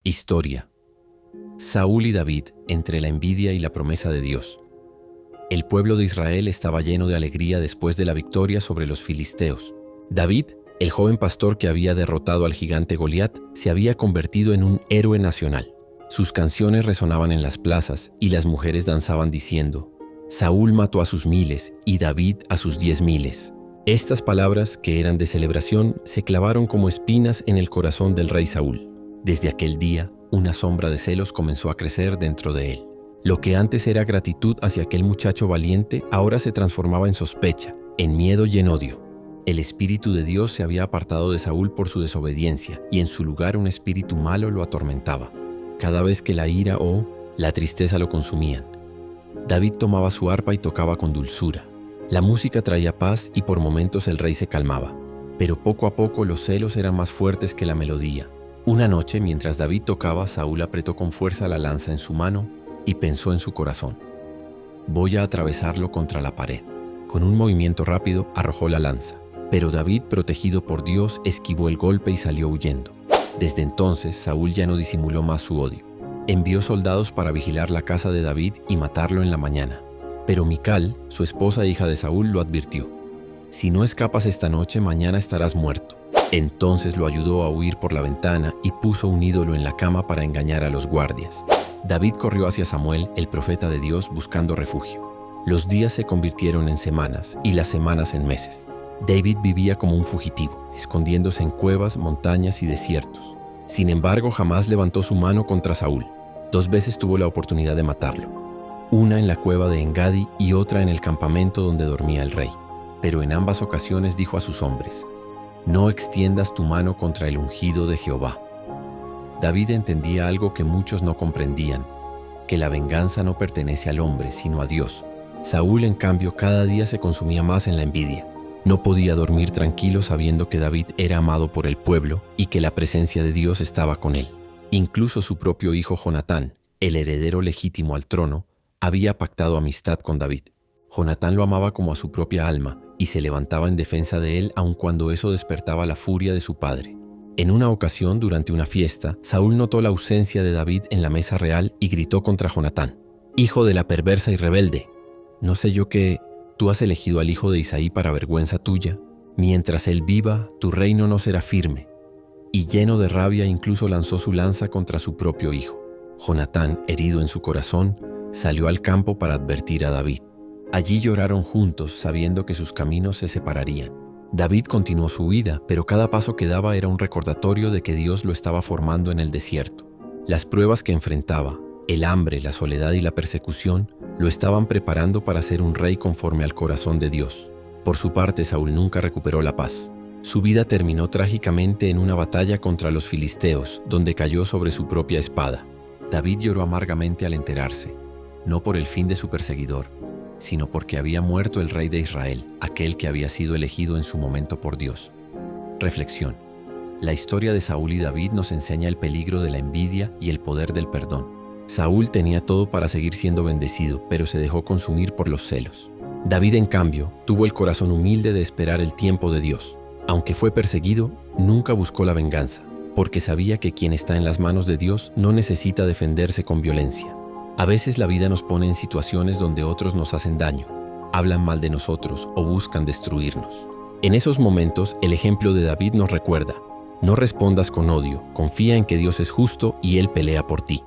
Historia. Saúl y David entre la envidia y la promesa de Dios. El pueblo de Israel estaba lleno de alegría después de la victoria sobre los filisteos. David, el joven pastor que había derrotado al gigante Goliat, se había convertido en un héroe nacional. Sus canciones resonaban en las plazas y las mujeres danzaban diciendo: Saúl mató a sus miles y David a sus 10,000. Estas palabras, que eran de celebración, se clavaron como espinas en el corazón del rey Saúl. Desde aquel día, una sombra de celos comenzó a crecer dentro de él. Lo que antes era gratitud hacia aquel muchacho valiente, ahora se transformaba en sospecha, en miedo y en odio. El Espíritu de Dios se había apartado de Saúl por su desobediencia, y en su lugar un espíritu malo lo atormentaba. Cada vez que la ira o la tristeza lo consumían, David tomaba su arpa y tocaba con dulzura. La música traía paz y por momentos el rey se calmaba. Pero poco a poco los celos eran más fuertes que la melodía. Una noche, mientras David tocaba, Saúl apretó con fuerza la lanza en su mano y pensó en su corazón: voy a atravesarlo contra la pared. Con un movimiento rápido arrojó la lanza, pero David, protegido por Dios, esquivó el golpe y salió huyendo. Desde entonces, Saúl ya no disimuló más su odio. Envió soldados para vigilar la casa de David y matarlo en la mañana. Pero Mical, su esposa e hija de Saúl, lo advirtió: si no escapas esta noche, mañana estarás muerto. Entonces lo ayudó a huir por la ventana y puso un ídolo en la cama para engañar a los guardias. David corrió hacia Samuel, el profeta de Dios, buscando refugio. Los días se convirtieron en semanas y las semanas en meses. David vivía como un fugitivo, escondiéndose en cuevas, montañas y desiertos. Sin embargo, jamás levantó su mano contra Saúl. 2 veces tuvo la oportunidad de matarlo. Una en la cueva de Engadi y otra en el campamento donde dormía el rey. Pero en ambas ocasiones dijo a sus hombres: no extiendas tu mano contra el ungido de Jehová. David entendía algo que muchos no comprendían: que la venganza no pertenece al hombre, sino a Dios. Saúl, en cambio, cada día se consumía más en la envidia. No podía dormir tranquilo sabiendo que David era amado por el pueblo y que la presencia de Dios estaba con él. Incluso su propio hijo Jonatán, el heredero legítimo al trono, había pactado amistad con David. Jonatán lo amaba como a su propia alma y se levantaba en defensa de él aun cuando eso despertaba la furia de su padre. En una ocasión, durante una fiesta, Saúl notó la ausencia de David en la mesa real y gritó contra Jonatán: hijo de la perversa y rebelde, ¿no sé yo que tú has elegido al hijo de Isaí para vergüenza tuya? Mientras él viva, tu reino no será firme. Y lleno de rabia, incluso lanzó su lanza contra su propio hijo. Jonatán, herido en su corazón, salió al campo para advertir a David. Allí lloraron juntos, sabiendo que sus caminos se separarían. David continuó su huida, pero cada paso que daba era un recordatorio de que Dios lo estaba formando en el desierto. Las pruebas que enfrentaba, el hambre, la soledad y la persecución, lo estaban preparando para ser un rey conforme al corazón de Dios. Por su parte, Saúl nunca recuperó la paz. Su vida terminó trágicamente en una batalla contra los filisteos, donde cayó sobre su propia espada. David lloró amargamente al enterarse, no por el fin de su perseguidor, sino porque había muerto el rey de Israel, aquel que había sido elegido en su momento por Dios. Reflexión. La historia de Saúl y David nos enseña el peligro de la envidia y el poder del perdón. Saúl tenía todo para seguir siendo bendecido, pero se dejó consumir por los celos. David, en cambio, tuvo el corazón humilde de esperar el tiempo de Dios. Aunque fue perseguido, nunca buscó la venganza, porque sabía que quien está en las manos de Dios no necesita defenderse con violencia. A veces la vida nos pone en situaciones donde otros nos hacen daño, hablan mal de nosotros o buscan destruirnos. En esos momentos, el ejemplo de David nos recuerda: no respondas con odio, confía en que Dios es justo y Él pelea por ti.